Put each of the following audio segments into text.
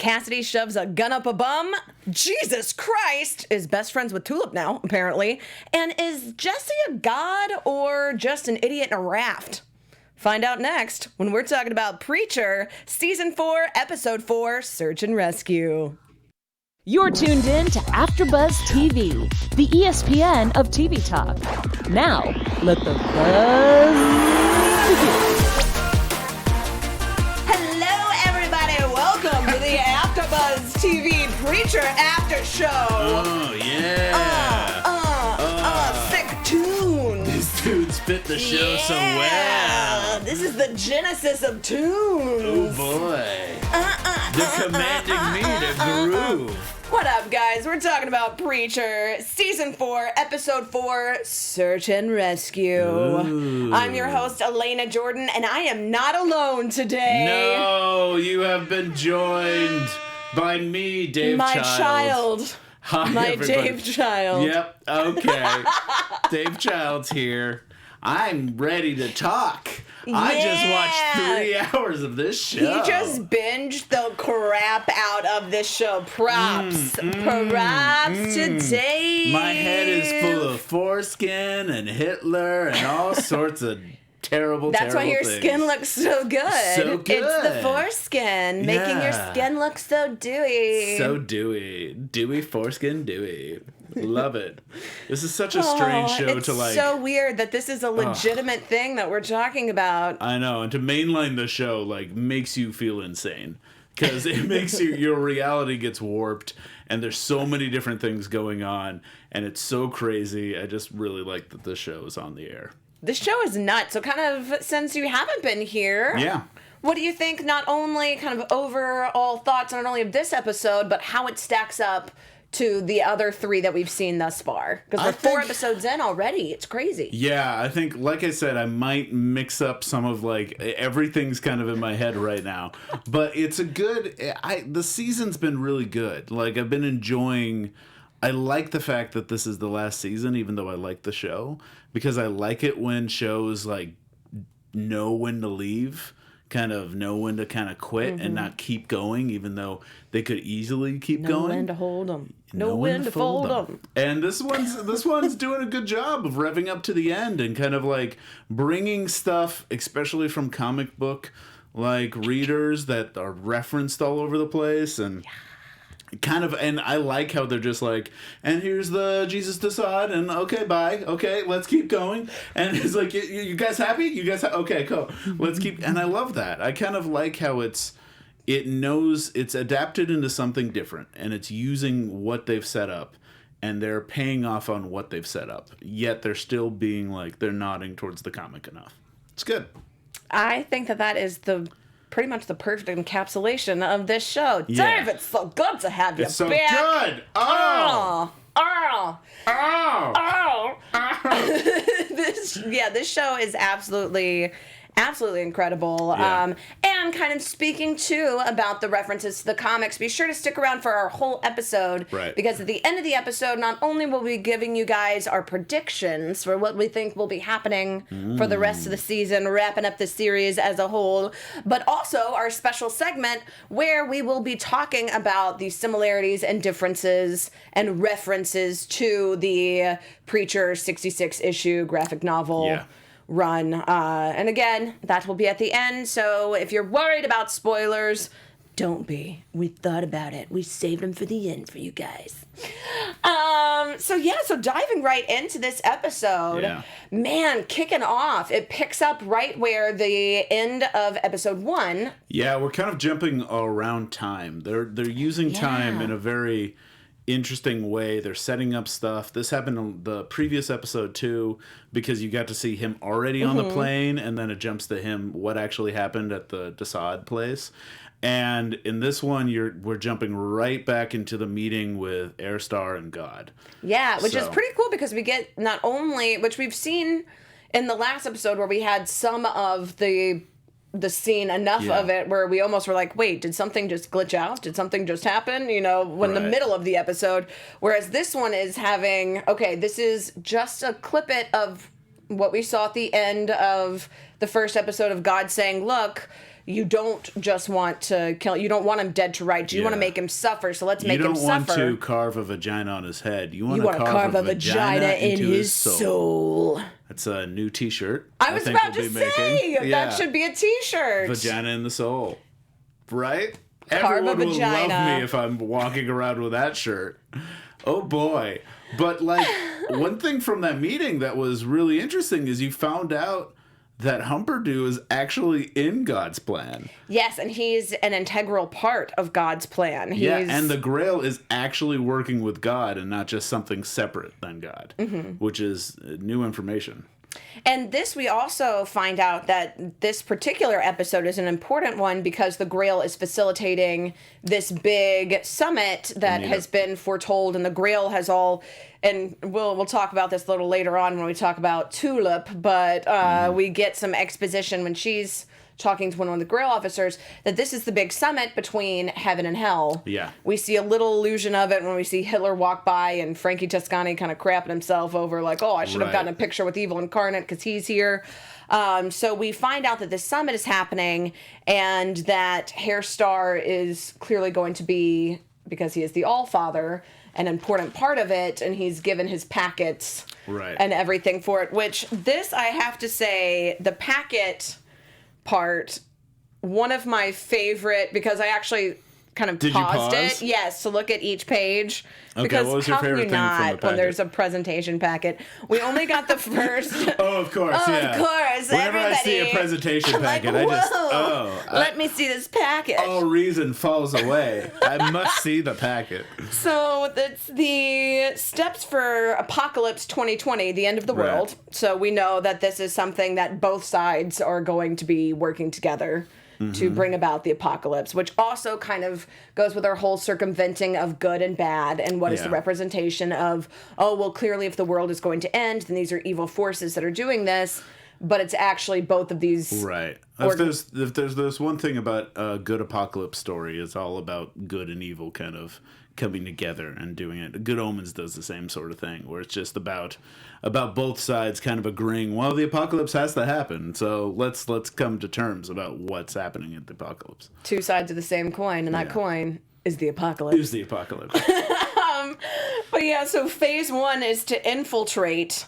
Cassidy shoves a gun up a bum. Jesus Christ is best friends with Tulip now, apparently. And is Jesse a god or just an idiot in a raft? Find out next when we're talking about Preacher, Season 4, Episode 4, Search and Rescue. You're tuned in to AfterBuzz TV, the ESPN of TV talk. Now, let the buzz begin. Hello, everybody. Welcome to the AfterBuzz TV Preacher After Show. Oh, yeah. Sick tune. This dude spit the show so well. This is the genesis of tunes. Oh, boy. They're commanding me to groove. What up, guys? We're talking about Preacher, Season 4, Episode 4, Search and Rescue. Ooh. I'm your host, Alana Jordan, and I am not alone today. No, you have been joined by me, Dave Child. Hi, My everybody. Dave Child. Yep, okay. Dave Child's here. I'm ready to talk. I just watched 3 hours of this show. He just binged the crap out of this show. Props. Props to Dave. My head is full of foreskin and Hitler and all sorts of terrible That's why your things. skin looks so good. So good. It's the foreskin making your skin look so dewy. So dewy. Dewy foreskin dewy. Love it. This is such a strange show to like. It's so weird that this is a legitimate thing that we're talking about. I know, and to mainline the show like makes you feel insane because it makes your reality gets warped, and there's so many different things going on, and it's so crazy. I just really like that this show is on the air. This show is nuts. So kind of since you haven't been here, Yeah. what do you think? Not only kind of overall thoughts, not only of this episode, but how it stacks up to the other 3 that we've seen thus far. Because we're 4 episodes in already. It's crazy. Yeah, I think, like I said, I might mix up some of, like, everything's kind of in my head right now. But it's a good, the season's been really good. Like, I've been enjoying, I like the fact that this is the last season, even though I like the show. Because I like it when shows, like, know when to leave. Kind of know when to kind of quit and not keep going, even though they could easily keep going. Know when to hold them. Know when to fold them. And this one's doing a good job of revving up to the end and kind of like bringing stuff, especially from comic book like readers that are referenced all over the place and. Kind of, and I like how they're just like, and here's the Jesus Decide, and okay, bye, okay, let's keep going, and it's like, you guys happy? You guys, okay, cool, let's keep, and I love that. I kind of like how it knows it's adapted into something different, and it's using what they've set up, and they're paying off on what they've set up, yet they're still being like, they're nodding towards the comic enough. It's good. I think that is pretty much the perfect encapsulation of this show. Yeah. Dave, it's so good to have you It's so back. good. This show is absolutely incredible. Yeah. And kind of speaking too about the references to the comics, be sure to stick around for our whole episode. Right. Because at the end of the episode, not only will we be giving you guys our predictions for what we think will be happening for the rest of the season, wrapping up the series as a whole, but also our special segment where we will be talking about the similarities and differences and references to the Preacher 66 issue graphic novel. Yeah. Run. And again, that will be at the end. So if you're worried about spoilers, don't be. We thought about it. We saved them for the end for you guys. So diving right into this episode, man, kicking off. It picks up right where the end of episode 1. Yeah, we're kind of jumping around time. They're using time in a very interesting way. They're setting up stuff. This happened in the previous episode too, because you got to see him already on the plane, and then it jumps to him what actually happened at the Desaad place. And in this one, we're jumping right back into the meeting with Airstar and God. Yeah, which is pretty cool because we get not only, which we've seen in the last episode where we had some of the scene, enough of it where we almost were like, wait, did something just glitch out? Did something just happen? You know, when the middle of the episode. Whereas this one is having, okay, this is just a clip of what we saw at the end of the first episode of God saying, look, you don't just want to kill, you don't want him dead to rights. You want to make him suffer, so let's make him suffer. You don't want to carve a vagina on his head. You want to carve a vagina into his soul. That's a new t-shirt. I was about to say, that should be a t-shirt. Vagina in the soul. Right? Carve Everyone a will vagina. love me if I'm walking around with that shirt. Oh boy. But like, one thing from that meeting that was really interesting is you found out that Humperdew is actually in God's plan. Yes, and he's an integral part of God's plan. And the Grail is actually working with God and not just something separate than God, which is new information. And this, we also find out that this particular episode is an important one because the Grail is facilitating this big summit that has been foretold, and the Grail has all, and we'll talk about this a little later on when we talk about Tulip, but we get some exposition when she's talking to one of the Grail officers that this is the big summit between heaven and hell. Yeah. We see a little illusion of it when we see Hitler walk by and Frankie Toscani kind of crapping himself over like, oh, I should have gotten a picture with Evil Incarnate because he's here. So we find out that this summit is happening and that Hairstar is clearly going to be, because he is the Allfather, an important part of it, and he's given his packets and everything for it, which this, I have to say, the packet part, one of my favorite, because I actually kind of paused it. Yes, to look at each page. Okay, because what was your favorite thing from the packet? When there's a presentation packet? We only got the first. Oh, of course, Of course, whenever everybody. I see a presentation packet, like, I just, let me see this packet. all reason falls away. I must see the packet. So that's the steps for Apocalypse 2020, the end of the world. So we know that this is something that both sides are going to be working together to bring about the apocalypse, which also kind of goes with our whole circumventing of good and bad and what is the representation of, oh, well, clearly if the world is going to end, then these are evil forces that are doing this, but it's actually both of these. Right. If there's one thing about a good apocalypse story, it's all about good and evil kind of coming together and doing it. Good Omens does the same sort of thing, where it's just about both sides kind of agreeing, well, the apocalypse has to happen, so let's come to terms about what's happening at the apocalypse. Two sides of the same coin, and that coin is the apocalypse. Is the apocalypse. But yeah, so phase 1 is to infiltrate,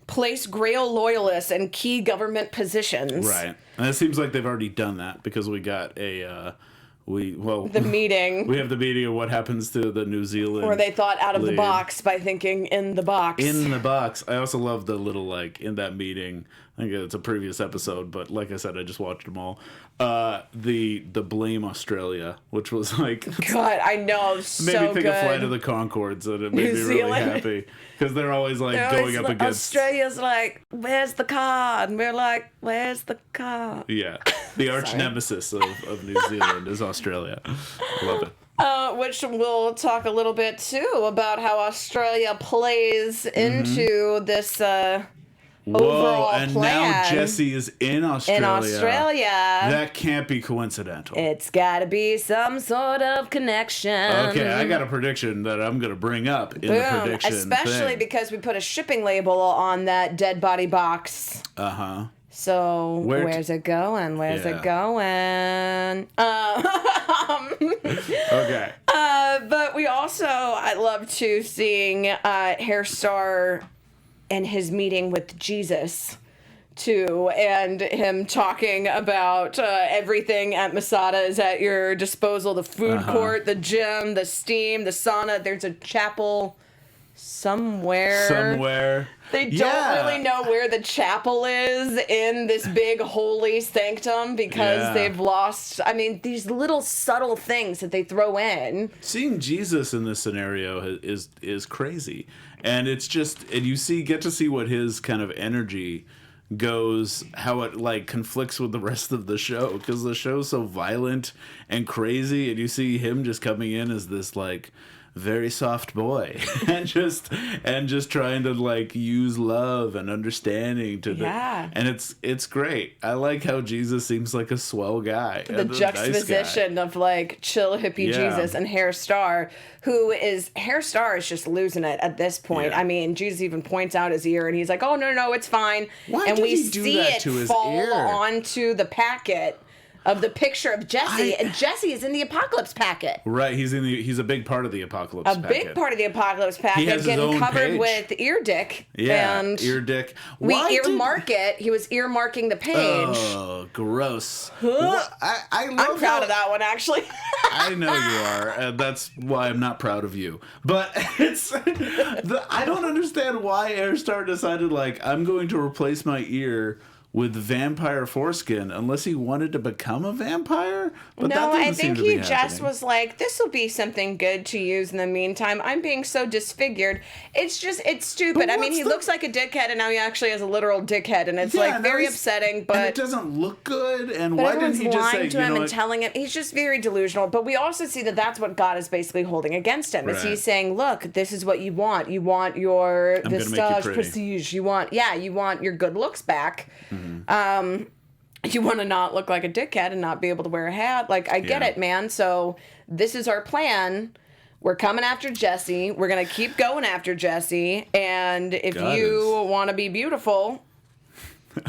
place Grail loyalists in key government positions. Right. And it seems like they've already done that because we got the meeting. We have the meeting of what happens to the New Zealand. Where they thought out of the box by thinking in the box. In the box. I also love the little, like, in that meeting, I think it's a previous episode, but like I said, I just watched them all. The Blame Australia, which was like... God, I know, so good. Made me think of Flight of the Conchords, and it made me really happy. Because they're always, like, going up against... Australia's like, where's the car? And we're like, where's the car? Yeah. The arch nemesis of New Zealand is Australia. Love it. Which we'll talk a little bit, too, about how Australia plays into this... Whoa, and plan. Now Jesse is in Australia. In Australia. That can't be coincidental. It's got to be some sort of connection. Okay, I got a prediction that I'm going to bring up in the prediction especially because we put a shipping label on that dead body box. Uh-huh. So, where's it going? Where's it going? Okay. But we also, I love to seeing Hairstar and his meeting with Jesus, too, and him talking about everything at Masada is at your disposal. The food court, the gym, the steam, the sauna. There's a chapel somewhere. They don't really know where the chapel is in this big holy sanctum because they've lost, I mean, these little subtle things that they throw in. Seeing Jesus in this scenario is crazy. And it's just, and you get to see what his kind of energy goes, how it like conflicts with the rest of the show, because the show's so violent and crazy, and you see him just coming in as this like very soft boy and just trying to like use love and understanding to and it's great. I like how Jesus seems like a swell guy. The juxtaposition of like chill hippie Jesus and Hair Star is just losing it at this point. I mean, Jesus even points out his ear and he's like, oh no, it's fine. Why and did we he do see that it to his fall ear? onto the packet of the picture of Jesse, and Jesse is in the Apocalypse packet. Right, he's a big part of the Apocalypse packet. Big part of the Apocalypse packet, getting covered with ear dick. Yeah, and ear dick. We earmark it. He was earmarking the page. Oh, gross. I'm proud of that one, actually. I know you are, and that's why I'm not proud of you. But I don't understand why Airstar decided, like, I'm going to replace my ear with vampire foreskin, unless he wanted to become a vampire? But no, I think he just was like, this will be something good to use in the meantime. I'm being so disfigured. It's stupid. I mean, he looks like a dickhead, and now he actually has a literal dickhead, and it's like very upsetting, but... And it doesn't look good, and why didn't he just say, lying to him and telling him, he's just very delusional. But we also see that that's what God is basically holding against him, is he's saying, look, this is what you want. You want your visage, prestige. You want your good looks back. You want to not look like a dickhead and not be able to wear a hat. Like, I get it, man. So this is our plan. We're coming after Jesse. We're going to keep going after Jesse. And if you want to be beautiful,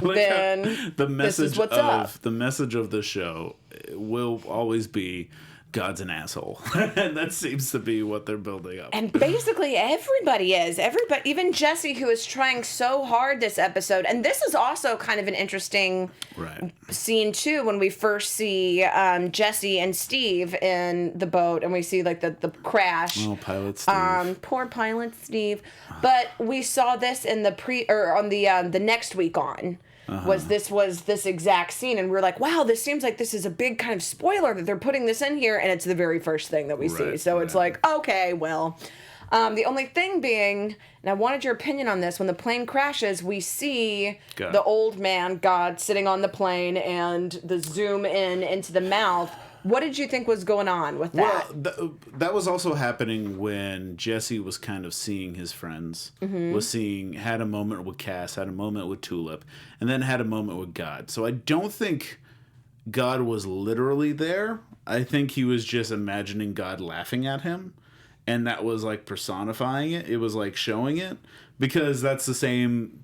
then this is what's up. The message of the show will always be, God's an asshole. And that seems to be what they're building up. And basically everybody is. Everybody, even Jesse, who is trying so hard this episode. And this is also kind of an interesting scene, too, when we first see Jesse and Steve in the boat. And we see, like, the crash. Oh, Pilot Steve. Poor Pilot Steve. But we saw this in the next week on. Was this exact scene, and we're like, wow, this seems like this is a big kind of spoiler that they're putting this in here, and it's the very first thing that we see. So it's like, okay, well, the only thing being, and I wanted your opinion on this, when the plane crashes, we see the old man, God, sitting on the plane, and the zoom in into the mouth. What did you think was going on with that? Well, that was also happening when Jesse was kind of seeing his friends, had a moment with Cass, had a moment with Tulip, and then had a moment with God. So I don't think God was literally there. I think he was just imagining God laughing at him, and that was like personifying it. It was like showing it, because that's the same...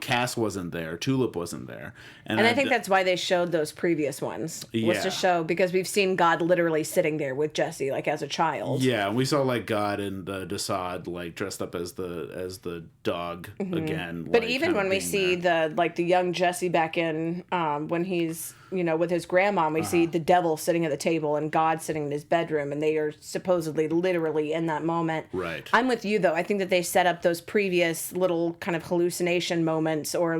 Cass wasn't there. Tulip wasn't there. And I think that's why they showed those previous ones. Was to show, because we've seen God literally sitting there with Jesse, like, as a child. Yeah, we saw, like, God and Desaad, like, dressed up as the dog again. But like, even when we see the young Jesse back in, when he's, with his grandma, we see the devil sitting at the table and God sitting in his bedroom, and they are supposedly literally in that moment. Right. I'm with you, though. I think that they set up those previous little kind of hallucination moments, or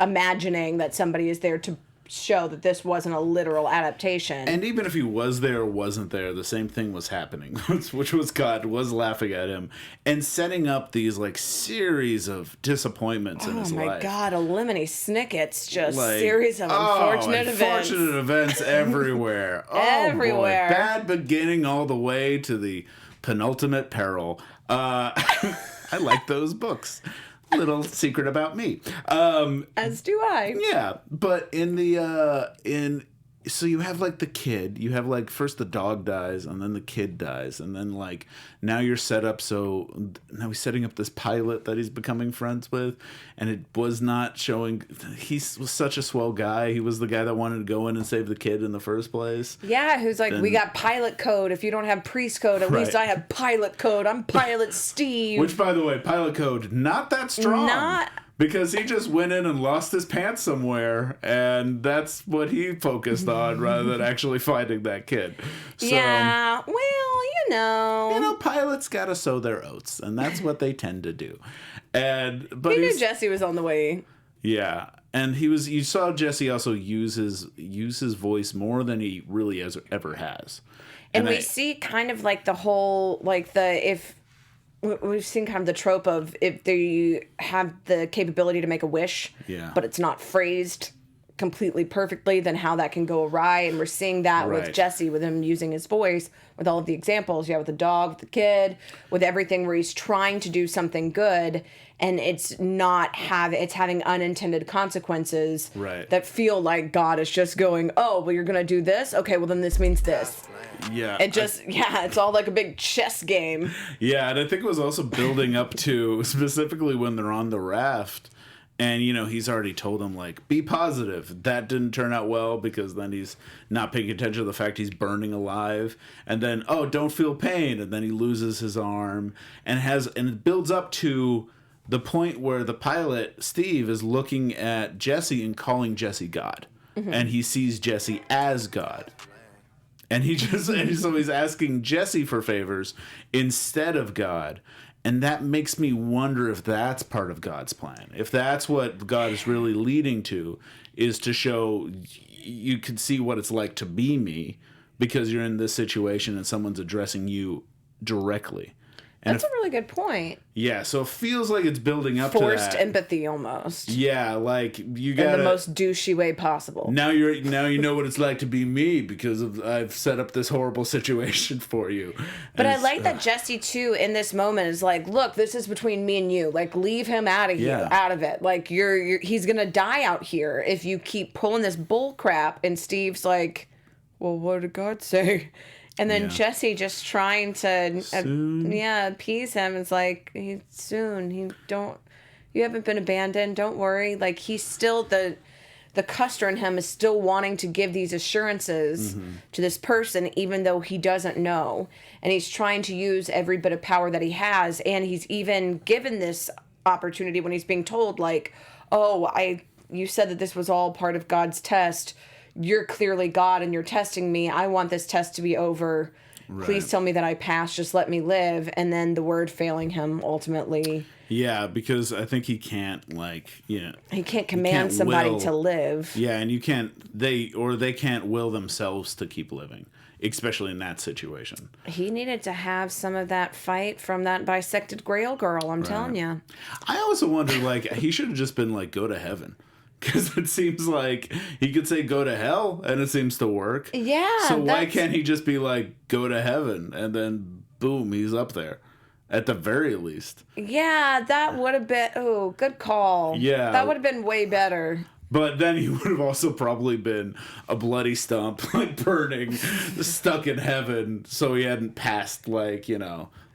imagining that somebody is there to show that this wasn't a literal adaptation. And even if he was there or wasn't there, the same thing was happening, which was God was laughing at him and setting up these like series of disappointments in his life. Oh my God, a lemony snicket's just series of unfortunate events everywhere. Everywhere. Boy. Bad beginning all the way to the penultimate peril. I like those books. Little secret about me. As do I. Yeah, but so you have like the kid, you have like first the dog dies and then the kid dies, and then like now you're set up, so now he's setting up this pilot that he's becoming friends with, and it was not showing he was such a swell guy. He was the guy that wanted to go in and save the kid in the first place. Yeah, who's like, we got pilot code. If you don't have priest code, at least I have pilot code. I'm Pilot Steve. Which, by the way, pilot code, not that strong. Because he just went in and lost his pants somewhere, and that's what he focused on rather than actually finding that kid. So, yeah, well, pilots gotta sow their oats, and that's what they tend to do. But he knew Jesse was on the way. Yeah, and you saw Jesse also use his voice more than he really ever has. And we see kind of like the whole we've seen kind of the trope of if they have the capability to make a wish, but it's not phrased completely perfectly, then how that can go awry. And we're seeing that with Right. Jesse, with him using his voice, with all of the examples. Yeah, with the dog, with the kid, with everything where he's trying to do something good, and it's having unintended consequences Right. that feel like God is just going, oh, well, you're going to do this? Okay, well, then this means this. Yeah. It's all like a big chess game. Yeah, and I think it was also building up to specifically when they're on the raft. And, he's already told him, like, be positive. That didn't turn out well because then he's not paying attention to the fact he's burning alive. And then, oh, don't feel pain. And then he loses his arm. And it builds up to the point where the pilot, Steve, is looking at Jesse and calling Jesse God. Mm-hmm. And he sees Jesse as God. And so he's asking Jesse for favors instead of God. And that makes me wonder if that's part of God's plan. If that's what God is really leading to, is to show you can see what it's like to be me because you're in this situation and someone's addressing you directly. And That's a really good point. Yeah, so it feels like it's building up to that. Forced empathy almost. Yeah, like you got in the most douchey way possible. Now you know what it's like to be me because I've set up this horrible situation for you. But I like that Jesse too in this moment is like, look, this is between me and you. Like, leave him out of here, out of it. Like he's gonna die out here if you keep pulling this bull crap. And Steve's like, well, what did God say? And then Jesse just trying to appease him. It's like, you haven't been abandoned. Don't worry. Like, he's still the Custer in him is still wanting to give these assurances to this person, even though he doesn't know. And he's trying to use every bit of power that he has. And he's even given this opportunity when he's being told, like, oh, you said that this was all part of God's test. You're clearly God and you're testing me. I want this test to be over. Right. Please tell me that I passed. Just let me live. And then the word failing him ultimately. Yeah, because I think he can't he can't command somebody to live. Yeah, and they can't will themselves to keep living, especially in that situation. He needed to have some of that fight from that bisected Grail girl, I'm telling you. I also wonder, he should have just been go to heaven. Because it seems like he could say go to hell, and it seems to work. Yeah. So why can't he just be go to heaven, and then boom, he's up there, at the very least. Yeah, that would have been, good call. Yeah. That would have been way better. But then he would have also probably been a bloody stump, burning, stuck in heaven, so he hadn't passed,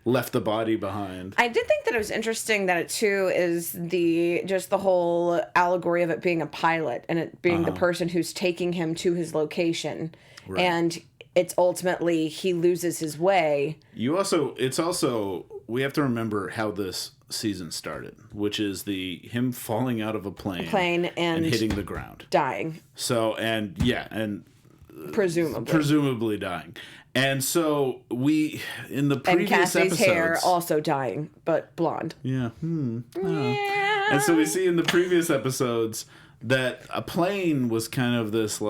left the body behind. I did think that it was interesting that it too is the whole allegory of it being a pilot and it being the person who's taking him to his location. Right. And it's ultimately he loses his way. We have to remember how this season started, which is him falling out of a plane and hitting the ground. Dying. So, and presumably dying. And so in the previous Cassidy's episodes, hair also dying, but blonde. Yeah. Yeah. And so we see in the previous episodes that a plane was kind of this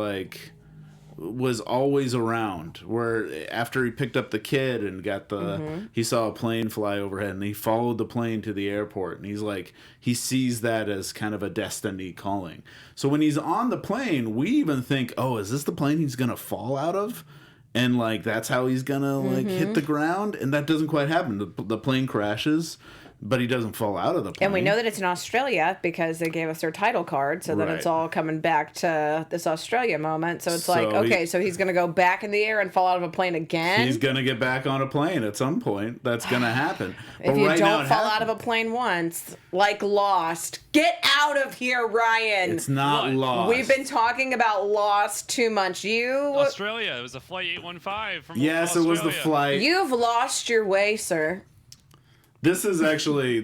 was always around. Where after he picked up the kid and got he saw a plane fly overhead, and he followed the plane to the airport, and he sees that as kind of a destiny calling. So when he's on the plane, we even think, oh, is this the plane he's gonna fall out of? And that's how he's gonna hit the ground, and that doesn't quite happen. The plane crashes, but he doesn't fall out of the plane. And we know that it's in Australia because they gave us their title card, so then it's all coming back to this Australia moment. So it's so he's gonna go back in the air and fall out of a plane again. He's gonna get back on a plane at some point. That's gonna happen. If you don't fall out of a plane once, like Lost, get out of here, Ryan. It's not Lost. We've been talking about Lost too much. Australia. It was a flight 815 from Yes, Australia. it was the flight. You've lost your way, sir. This is actually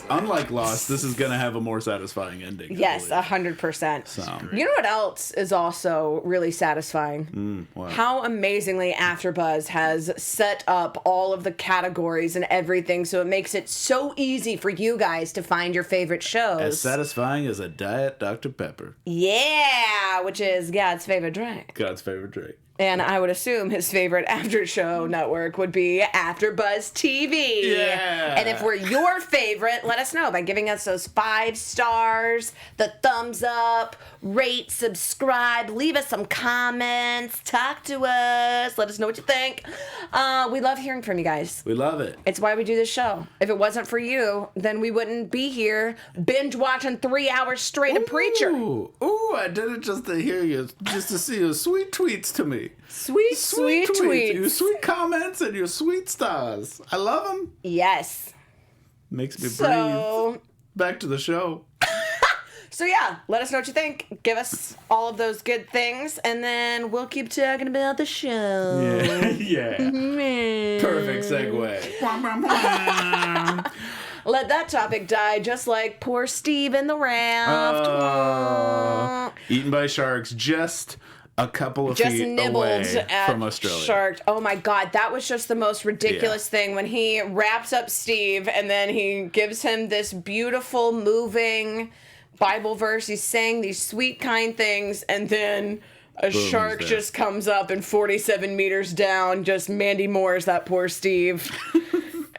unlike Lost, this is gonna have a more satisfying ending. Yes, 100%. So. You know what else is also really satisfying? What? How amazingly AfterBuzz has set up all of the categories and everything, so it makes it so easy for you guys to find your favorite shows. As satisfying as a Diet Dr. Pepper. Yeah, which is God's favorite drink. God's favorite drink. And I would assume his favorite after-show network would be AfterBuzz TV. Yeah. And if we're your favorite, let us know by giving us those 5 stars, the thumbs up, rate, subscribe, leave us some comments, talk to us, let us know what you think. We love hearing from you guys. We love it. It's why we do this show. If it wasn't for you, then we wouldn't be here binge watching 3 hours straight of Preacher. Ooh, I did it just to hear you, just to see your sweet tweets to me. Sweet tweets. Your sweet comments and your sweet stars. I love them. Yes. Makes me So- breathe. Back to the show. So yeah, let us know what you think. Give us all of those good things, and then we'll keep talking about the show. Yeah. Perfect segue. Let that topic die, just like poor Steve in the raft. Eaten by sharks, just a couple of Just feet nibbled away at from Australia. shark. Oh my God, that was just the most ridiculous thing when he wraps up Steve and then he gives him this beautiful, moving Bible verse. He's saying these sweet, kind things, and then a shark there. just comes up and 47 meters down, just Mandy Moore's that poor Steve.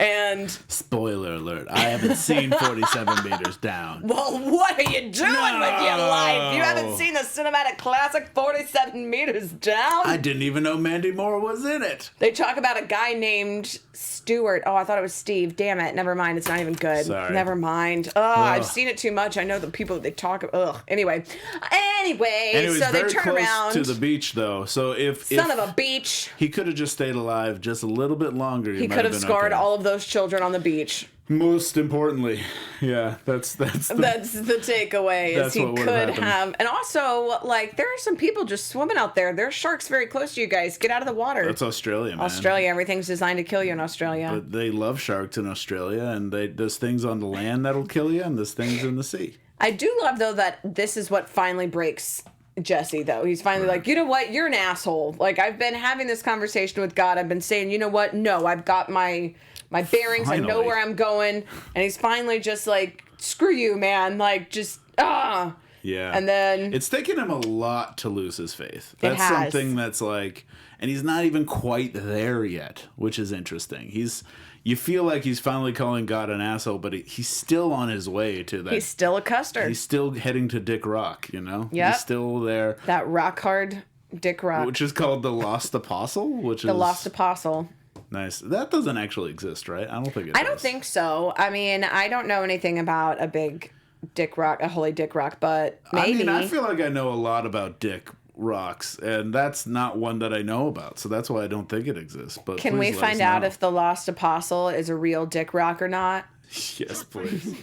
And Spoiler alert, I haven't seen 47 meters down. well, what are you doing with your life? You haven't seen the cinematic classic 47 meters down? I didn't even know Mandy Moore was in it. They talk about a guy named Stewart. Oh, I thought it was Steve. Damn it. Never mind. It's not even good. Sorry. Never mind. Oh, I've seen it too much. I know the people that they talk about. Ugh. Anyway, And it was so they very turn close around. to the beach, though. So if Son of a beach. he could have just stayed alive just a little bit longer, He could have scarred all of those children on the beach. Most importantly, yeah, that's the That's the takeaway. Is That's he what would've could happened. have, and also like there are some people just swimming out there. There's sharks very close to you guys. Get out of the water. that's Australia, man. Australia. Everything's designed to kill you in Australia. But they love sharks in Australia, and there's things on the land that'll kill you, and there's things in the sea. I do love though that this is what finally breaks Jesse though. He's finally like, you know what? You're an asshole. Like I've been having this conversation with God. I've been saying, you know what? No, I've got my bearings. I know Finally. where I'm going. And he's finally just like, screw you, man. Like just Yeah. And then It's taken him a lot to lose his faith. That's has. something that's like, and he's not even quite there yet, which is interesting. You feel like he's finally calling God an asshole, but he's still on his way to that. he's still a Custer. He's still heading to Dick Rock, you know? Yep. He's still there, That rock hard Dick Rock. which is called the Lost Apostle, which The is Lost Apostle. nice. That doesn't actually exist, right? I don't think it I don't does. think so. I mean, I don't know anything about a big Dick Rock, a holy Dick Rock, but maybe. I mean, I feel like I know a lot about Dick Rocks, and that's not one that I know about, so that's why I don't think it exists. But Can we please let find us out know. if the Lost Apostle is a real Dick Rock or not? Yes, please.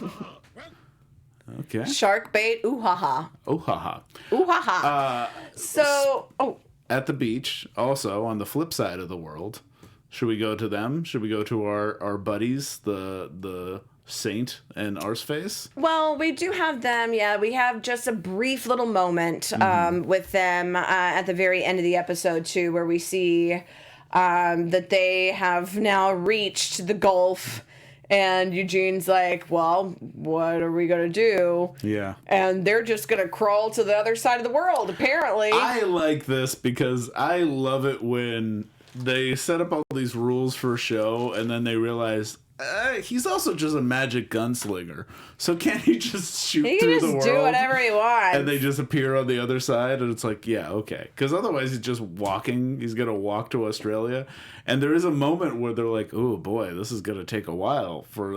Okay. Shark bait, ooh ha ha. Oh, haha. Ooh ha ha. At the beach, also on the flip side of the world, should we go to them? Should we go to our buddies, the Saint and Arseface? Well, we do have them. Yeah, we have just a brief little moment with them at the very end of the episode too, where we see that they have now reached the Gulf. And Eugene's like, well, what are we going to do? Yeah. And they're just going to crawl to the other side of the world, apparently. I like this because I love it when they set up all these rules for a show and then they realize he's also just a magic gunslinger. So can't he just shoot He through can the just world? do whatever he wants. And they just appear on the other side, and it's like, yeah, okay. Because otherwise, he's just walking. He's going to walk to Australia. And there is a moment where they're like, oh, boy, this is going to take a while. Are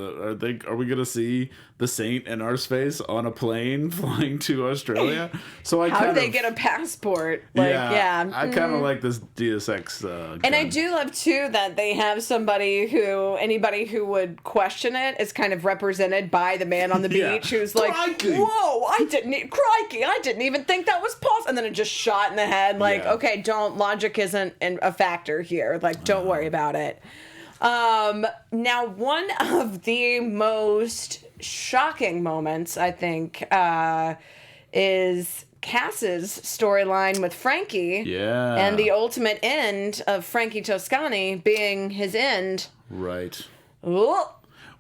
we going to see the Saint and Arseface on a plane flying to Australia? So How did they get a passport? Like, yeah. I kind of like this Deus Ex And I gun. do love, too, that they have anybody who would question it is kind of represented by the man on the Yeah. beach who's like, Crikey. whoa, I didn't even think that was possible. And then it just shot in the head. Like, Yeah. okay, logic isn't a factor here. Like, don't worry about it. Now, one of the most shocking moments, I think, is Cass's storyline with Frankie. Yeah. And the ultimate end of Frankie Toscani being his end. Right. Ooh.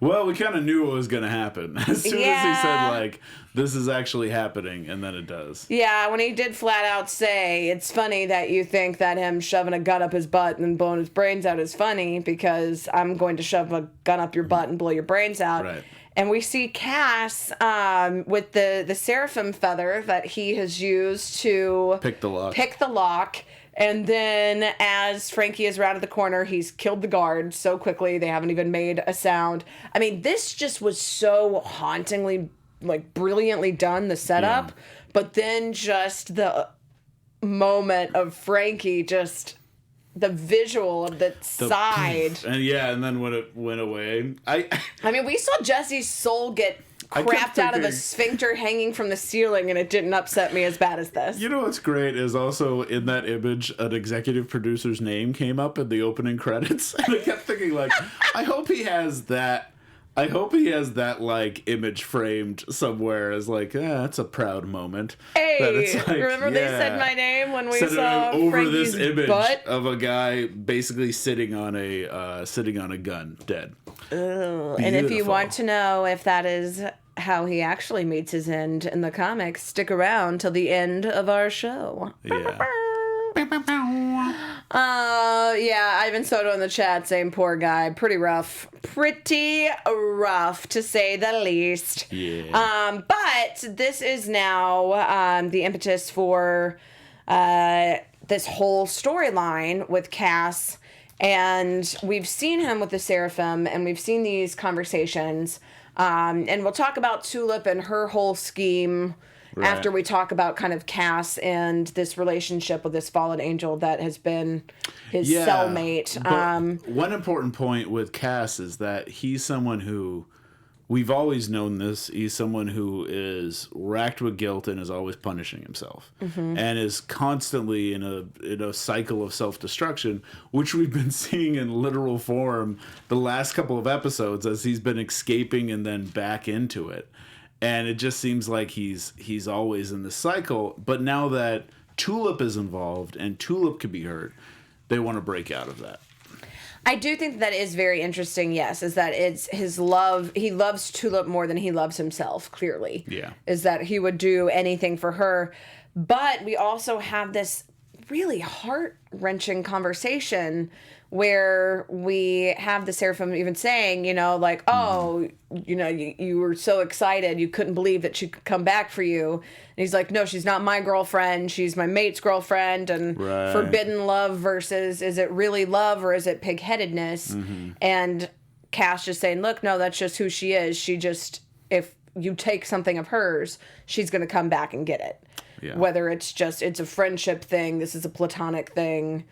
Well, we kind of knew what was going to happen as soon as he said, like, this is actually happening, and then it does. Yeah, when he did flat out say, it's funny that you think that him shoving a gun up his butt and blowing his brains out is funny, because I'm going to shove a gun up your butt and blow your brains out. Right. And we see Cass with the seraphim feather that he has used to Pick the lock. And then as Frankie is rounded the corner, he's killed the guard so quickly they haven't even made a sound. I mean, this just was so hauntingly, like, brilliantly done, the setup. Yeah. But then just the moment of Frankie, just the visual of the side. And then when it went away, I mean, we saw Jesse's soul get crapped out of a sphincter hanging from the ceiling, and it didn't upset me as bad as this. You know what's great is also in that image, an executive producer's name came up in the opening credits, and I kept thinking, like, I hope he has that, like, image framed somewhere as, like, that's a proud moment. Hey, like, remember they said my name when we saw over Frankie's this image butt? of a guy basically sitting on a gun, dead. And if you want to know if that is how he actually meets his end in the comics, stick around till the end of our show. Yeah. Ivan Soto in the chat saying poor guy, pretty rough to say the least. Yeah. But this is now the impetus for this whole storyline with Cass. And we've seen him with the Seraphim, and we've seen these conversations. And we'll talk about Tulip and her whole scheme after we talk about kind of Cass and this relationship with this fallen angel that has been his cellmate. One important point with Cass is that he's someone who, we've always known this, he's someone who is racked with guilt and is always punishing himself. Mm-hmm. And is constantly in a cycle of self-destruction, which we've been seeing in literal form the last couple of episodes as he's been escaping and then back into it. And it just seems like he's always in this cycle. But now that Tulip is involved and Tulip could be hurt, they want to break out of that. I do think that is very interesting, yes, is that it's his love. He loves Tulip more than he loves himself, clearly. Yeah. Is that he would do anything for her. But we also have this really heart-wrenching conversation where we have the Seraphim even saying, like, oh, you were so excited, you couldn't believe that she could come back for you. And he's like, no, she's not my girlfriend, she's my mate's girlfriend, and forbidden love versus, is it really love or is it pig-headedness? Mm-hmm. And Cass just saying, look, no, that's just who she is. She just, if you take something of hers, she's going to come back and get it. Yeah. Whether it's a friendship thing, this is a platonic thing,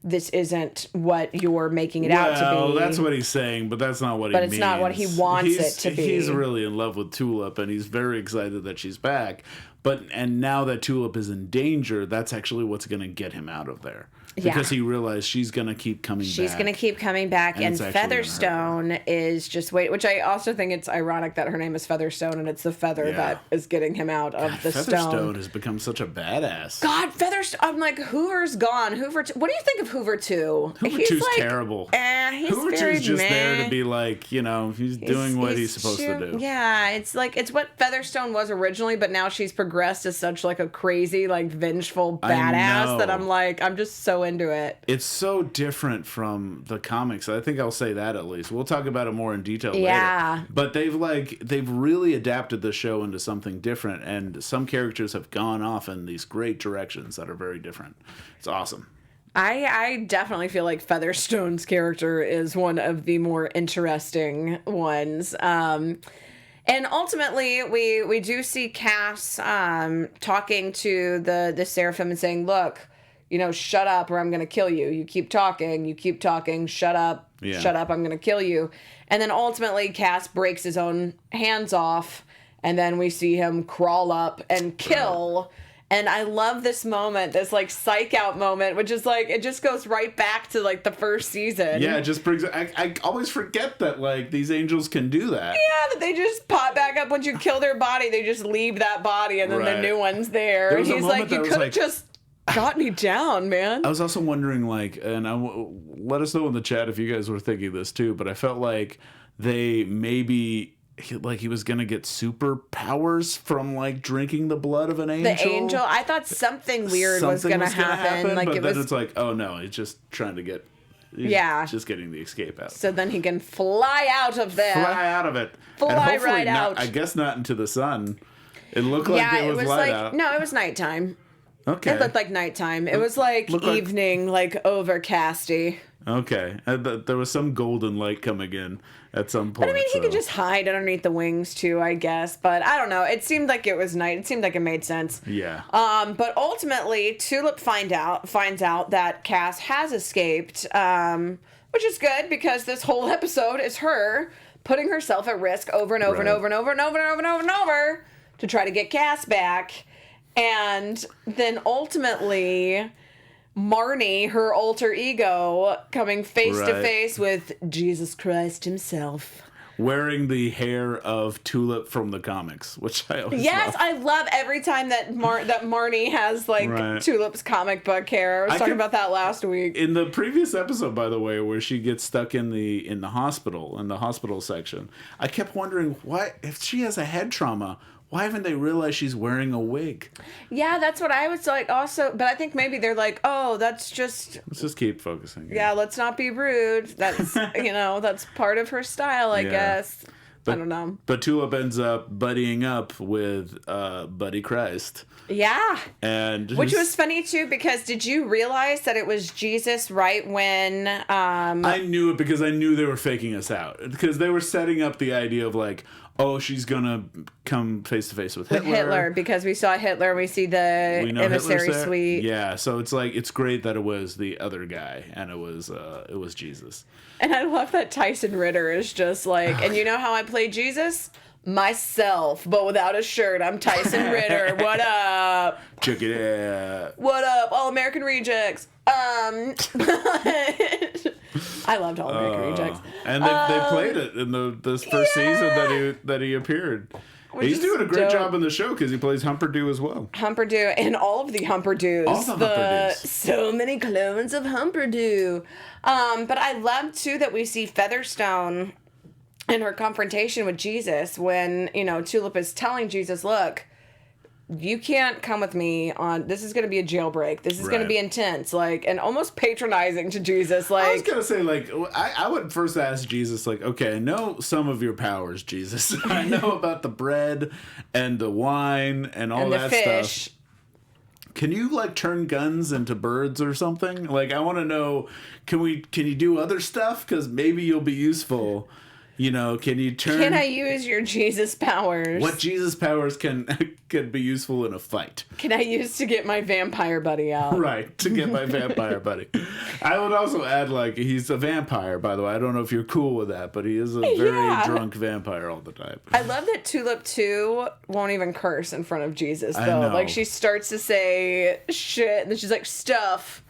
this isn't what you're making it out to be. Well, that's what he's saying, but that's not what he means. But it's not what he wants it to be. He's really in love with Tulip, and he's very excited that she's back. And now that Tulip is in danger, that's actually what's going to get him out of there. Because he realized she's going to keep coming back. She's going to keep coming back, and Featherstone is just which I also think it's ironic that her name is Featherstone, and it's the feather that is getting him out of the stone. Featherstone has become such a badass. God, Featherstone, I'm like, Hoover's gone. What do you think of Hoover 2? Hoover 2's like, terrible. He's Hoover 2's just there to be like, he's doing what he's supposed to do. Yeah, it's what Featherstone was originally, but now she's progressed as such like a crazy, like vengeful badass that I'm just so into it. It's so different from the comics. I think I'll say that at least. We'll talk about it more in detail later. But they've really adapted the show into something different, and some characters have gone off in these great directions that are very different. It's awesome. I definitely feel like Featherstone's character is one of the more interesting ones. And ultimately, we do see Cass talking to the Seraphim and saying, look, shut up or I'm going to kill you. You keep talking, shut up, I'm going to kill you. And then ultimately Cass breaks his own hands off, and then we see him crawl up and kill. And I love this moment, this like psych out moment, which is like, it just goes right back to like the first season. Yeah, it just brings, I always forget that like these angels can do that. Yeah, that they just pop back up once you kill their body, they just leave that body and then the new one's there. And he's like, you could have just got me down, man. I was also wondering, like, and let us know in the chat if you guys were thinking this too, but I felt like they maybe he was gonna get superpowers from like drinking the blood of an angel. The angel. I thought something weird was gonna happen. Like but it then was. it's like, oh no, he's just trying to get. He's just getting the escape out. So then he can fly out of there. Fly out of it. Fly right out. I guess not into the sun. It looked like it was light out. No, it was nighttime. Okay. It looked like nighttime. It was like evening, like overcasty. Okay. There was some golden light coming in at some point. But I mean, he could just hide underneath the wings too, I guess. But I don't know. It seemed like it was night. It seemed like it made sense. Yeah. But ultimately, Tulip finds out that Cass has escaped, which is good because this whole episode is her putting herself at risk over and over and over and over and over and over and over and over to try to get Cass back. And then ultimately, Marnie, her alter ego, coming face to face with Jesus Christ himself. Wearing the hair of Tulip from the comics, which I always love. I love every time that Marnie has like Tulip's comic book hair. I was talking about that last week. In the previous episode, by the way, where she gets stuck in the hospital section, I kept wondering why, if she has a head trauma, why haven't they realized she's wearing a wig? Yeah, that's what I was like also. But I think maybe they're like, oh, that's just... Let's just keep focusing. Yeah, let's not be rude. That's, that's part of her style, I guess. I don't know. But Tulip ends up buddying up with Buddy Christ. Yeah. Which was funny, too, because did you realize that it was Jesus right when... I knew it because I knew they were faking us out. Because they were setting up the idea of like, oh, she's going to come face to face with Hitler. Because we saw Hitler and we see the emissary suite. Yeah, so it's like, it's great that it was the other guy and it was Jesus. And I love that Tyson Ritter is just like, and you know how I play Jesus? Myself, but without a shirt. I'm Tyson Ritter. What up? Check it out. What up, All American Rejects? I loved All American Rejects. And they played it in this first season that he appeared. He's doing a great job in the show because he plays Humperdew as well. Humperdew and all of the Humperdews. All the Humperdews. So many clones of Humperdew. But I love, too, that we see Featherstone in her confrontation with Jesus when, Tulip is telling Jesus, look, you can't come with me on, this is going to be a jailbreak. This is going to be intense. Like, and almost patronizing to Jesus. Like, I was going to say, like, I would first ask Jesus, like, okay, I know some of your powers, Jesus. I know about the bread and the wine and all that fish. Stuff. Can you, like, turn guns into birds or something? Like, I want to know, can you do other stuff? Because maybe you'll be useful. Can you turn... Can I use your Jesus powers? What Jesus powers can be useful in a fight? Can I use to get my vampire buddy out? Right, to get my vampire buddy. I would also add, like, he's a vampire, by the way. I don't know if you're cool with that, but he is a very drunk vampire all the time. I love that Tulip, too, won't even curse in front of Jesus, though. I know. Like, she starts to say shit, and then she's like, stuff.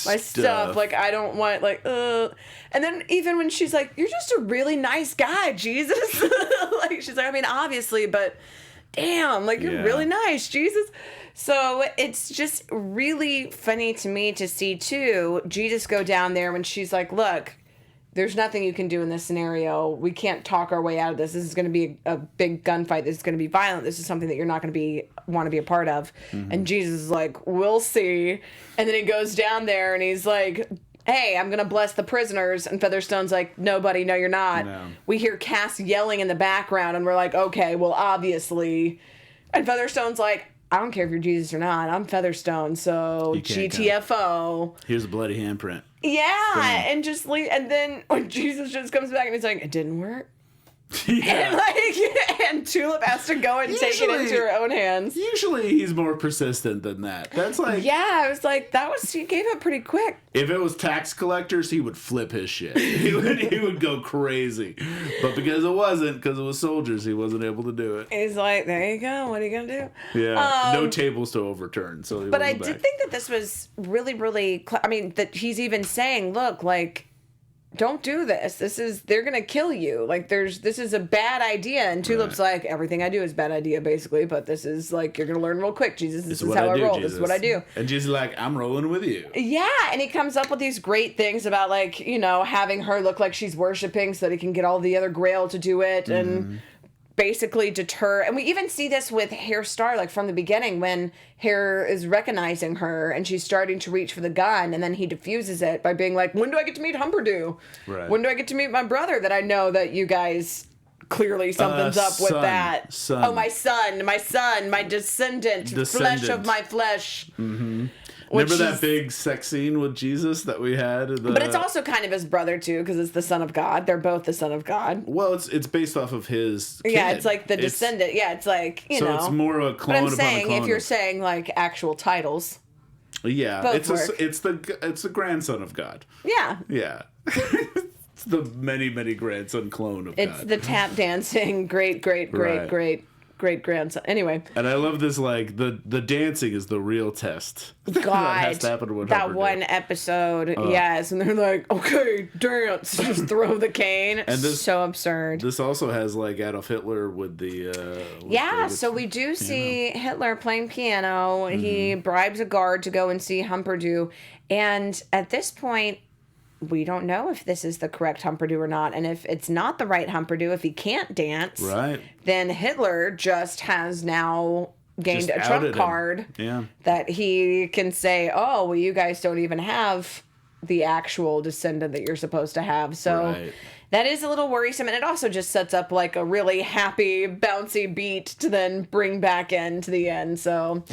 My stuff, like, I don't want, like, And then even when she's like, you're just a really nice guy, Jesus. Like, she's like, I mean, obviously, but damn, like, you're really nice, Jesus. So it's just really funny to me to see, too, Jesus go down there when she's like, look, there's nothing you can do in this scenario. We can't talk our way out of this. This is going to be a big gunfight. This is going to be violent. This is something that you're not going to want to be a part of. Mm-hmm. And Jesus is like, we'll see. And then he goes down there and he's like, hey, I'm going to bless the prisoners. And Featherstone's like, no, buddy, no, you're not. No. We hear Cass yelling in the background and we're like, okay, well, obviously. And Featherstone's like, I don't care if you're Jesus or not. I'm Featherstone, so GTFO. Here's a bloody handprint. Yeah, and just leave. And then when Jesus just comes back and he's like, it didn't work. Yeah. And Tulip has to go and take it into her own hands. Usually he's more persistent than that. That's like... Yeah, I was like, he gave up pretty quick. If it was tax collectors, he would flip his shit. He would go crazy. But because it wasn't, because it was soldiers, he wasn't able to do it. He's like, there you go, what are you going to do? Yeah, no tables to overturn. So but I did think that this was really, really... that he's even saying, look, like... don't do this. They're gonna kill you. Like this is a bad idea. And Tulip's like, everything I do is a bad idea, basically. But this is like, you're gonna learn real quick, Jesus. This is how I roll. This is what I do. And Jesus is like, I'm rolling with you. Yeah, and he comes up with these great things about like, having her look like she's worshiping so that he can get all the other Grail to do it and basically deter. And we even see this with Hare Star, like from the beginning when Hare is recognizing her and she's starting to reach for the gun, and then he diffuses it by being like, when do I get to meet Humperdew? Right. When do I get to meet my brother that I know that you guys clearly something's up with that. Son. Oh, my son, my descendant, flesh of my flesh. Mm-hmm. Remember that big sex scene with Jesus that we had? But it's also kind of his brother, too, because it's the Son of God. They're both the Son of God. Well, it's based off of his kid. Yeah, it's like the descendant. Yeah, it's like, so it's more of a clone. But I'm saying, if you're saying, like, actual titles. Yeah, it's the grandson of God. Yeah. Yeah. It's the many grandson clone of God. It's the tap dancing great grandson. Anyway. And I love this, like, the dancing is the real test. God. That has to happen with that one episode, yes. And they're like, okay, dance. Just throw the cane. And this, so absurd. This also has, like, Adolf Hitler with the... so we do see Hitler playing piano. Mm-hmm. He bribes a guard to go and see Humperdew. And at this point, we don't know if this is the correct Humperdew or not. And if it's not the right Humperdew, if he can't dance, then Hitler just has now gained a trump card that he can say, oh, well, you guys don't even have the actual descendant that you're supposed to have. So that is a little worrisome. And it also just sets up like a really happy, bouncy beat to then bring back in to the end. So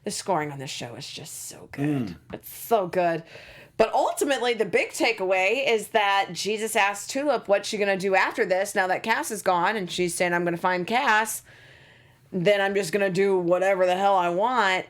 the scoring on this show is just so good. It's so good. But ultimately, the big takeaway is that Jesus asked Tulip what's she going to do after this now that Cass is gone. And she's saying, I'm going to find Cass. Then I'm just going to do whatever the hell I want.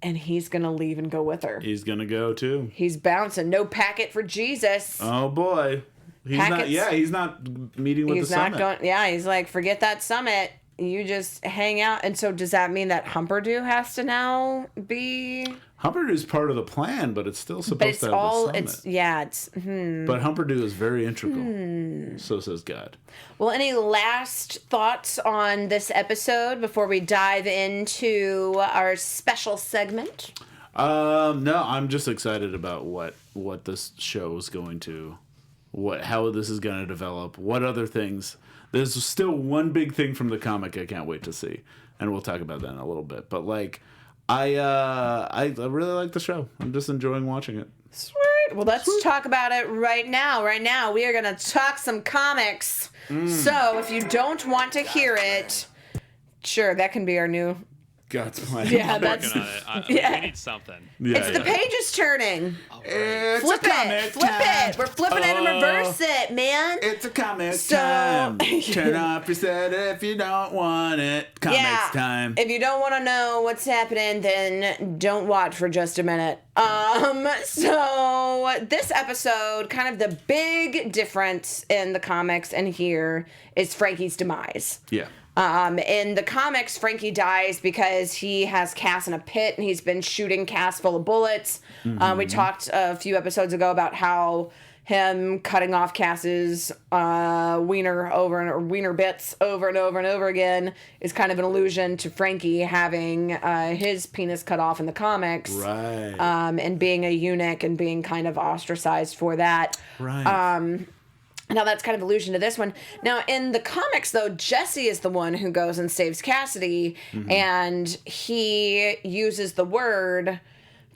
And he's going to leave and go with her. He's going to go, too. He's bouncing. No packet for Jesus. Oh, boy. He's not meeting with the summit. He's like, forget that summit. You just hang out. And so does that mean that Humperdew has to now be... Humperdew's part of the plan, but it's still supposed to have the summit. But Humperdew is very integral. So says God. Well, any last thoughts on this episode before we dive into our special segment? No, I'm just excited about what this show is going to... how this is going to develop. What other things... There's still one big thing from the comic I can't wait to see. And we'll talk about that in a little bit. But, like... I really like the show. I'm just enjoying watching it. Sweet. Well, let's talk about it right now. Right now, we are going to talk some comics. So, if you don't want to hear it, sure, that can be our new... God's plan. Yeah, that's... We need something. It's the pages turning. It's flip it. We're flipping it and reverse it, man. It's a comic time. Turn off your set if you don't want it. Comics time. If you don't want to know what's happening, then don't watch for just a minute. So this episode, kind of the big difference in the comics and here is Frankie's demise. Yeah. In the comics, Frankie dies because he has Cass in a pit and he's been shooting Cass full of bullets. We talked a few episodes ago about how him cutting off Cass's wiener bits over and over again is kind of an allusion to Frankie having his penis cut off in the comics. Right. And being a eunuch and being kind of ostracized for that. Right. Now, that's kind of allusion to this one. Now, in the comics, though, Jesse is the one who goes and saves Cassidy, and he uses the word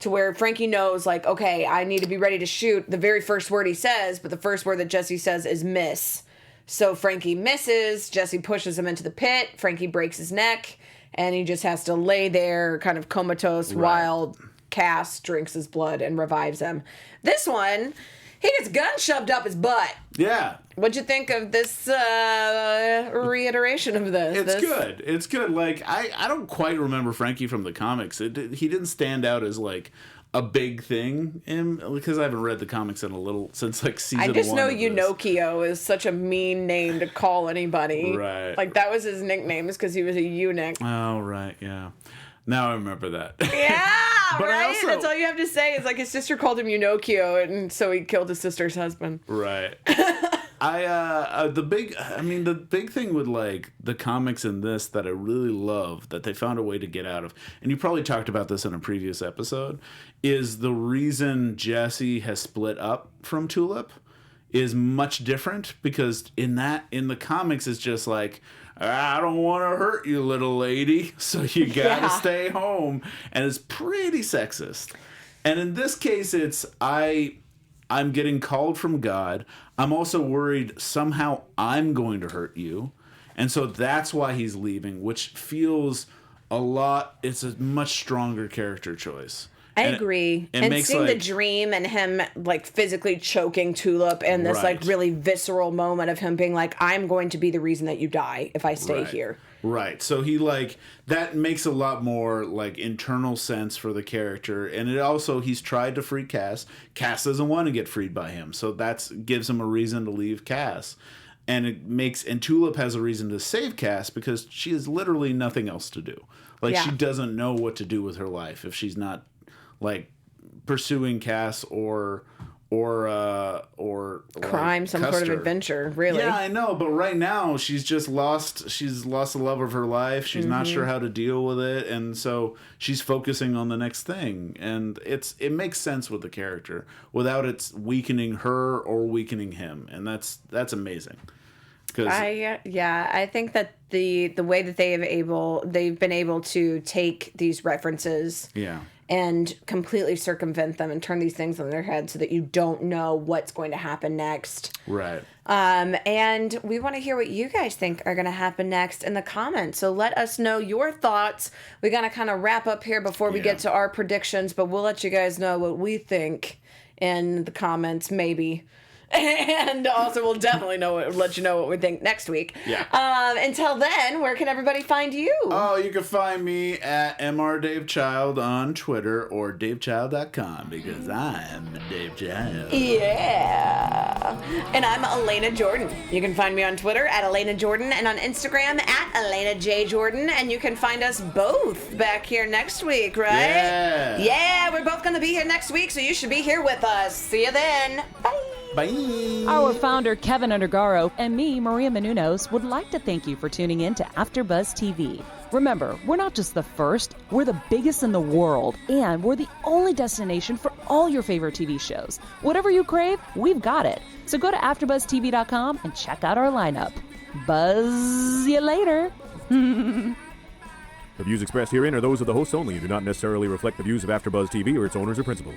to where Frankie knows, like, okay, I need to be ready to shoot. The very first word he says, but the first word that Jesse says is miss. So Frankie misses, Jesse pushes him into the pit, Frankie breaks his neck, and he just has to lay there kind of comatose while Cass drinks his blood and revives him. This one... he gets gun shoved up his butt. Yeah. What'd you think of this reiteration of this? It's good. Like, I don't quite remember Frankie from the comics. He didn't stand out as, like, a big thing because I haven't read the comics since, like, season 1. I just know Eunochio is such a mean name to call anybody. Right. Like, that was his nickname, is because he was a eunuch. Oh, right, yeah. Now I remember that. Yeah! But I right? also- That's all you have to say is like his sister called him Unokio, and so he killed his sister's husband. Right. The big thing with like the comics in this that I really love that they found a way to get out of, and you probably talked about this in a previous episode, is the reason Jesse has split up from Tulip is much different, because in the comics it's just like, I don't want to hurt you, little lady, so you gotta stay home, and it's pretty sexist. And in this case, it's I'm getting called from God. I'm also worried somehow I'm going to hurt you. And so that's why he's leaving, which feels it's a much stronger character choice. I agree. And seeing the dream and him like physically choking Tulip and this like really visceral moment of him being like, I'm going to be the reason that you die if I stay here. Right. So he like, that makes a lot more like internal sense for the character. And it also, he's tried to free Cass. Cass doesn't want to get freed by him. So that gives him a reason to leave Cass. And Tulip has a reason to save Cass because she has literally nothing else to do. Like she doesn't know what to do with her life if she's not like pursuing Cass or crime, like some Custer. sort of adventure, really. Yeah, I know, but right now she's lost the love of her life. She's not sure how to deal with it, and so she's focusing on the next thing. And it makes sense with the character without it weakening her or weakening him, and that's amazing. I think that the way that they've been able to take these references and completely circumvent them and turn these things on their head so that you don't know what's going to happen next. Right. And we want to hear what you guys think are going to happen next in the comments. So let us know your thoughts. We got to kind of wrap up here before we get to our predictions, but we'll let you guys know what we think in the comments, maybe. And also, we'll definitely let you know what we think next week. Yeah. Until then, where can everybody find you? Oh, you can find me at mrdavechild on Twitter or davechild.com because I'm Dave Child. Yeah. And I'm Elena Jordan. You can find me on Twitter at Elena Jordan and on Instagram at Elena J. Jordan. And you can find us both back here next week, right? Yeah. Yeah, we're both going to be here next week, so you should be here with us. See you then. Bye. Bye. Our founder, Kevin Undergaro, and me, Maria Menounos, would like to thank you for tuning in to AfterBuzz TV. Remember, we're not just the first, we're the biggest in the world, and we're the only destination for all your favorite TV shows. Whatever you crave, we've got it. So go to AfterBuzzTV.com and check out our lineup. Buzz you later. The views expressed herein are those of the hosts only and do not necessarily reflect the views of AfterBuzz TV or its owners or principals.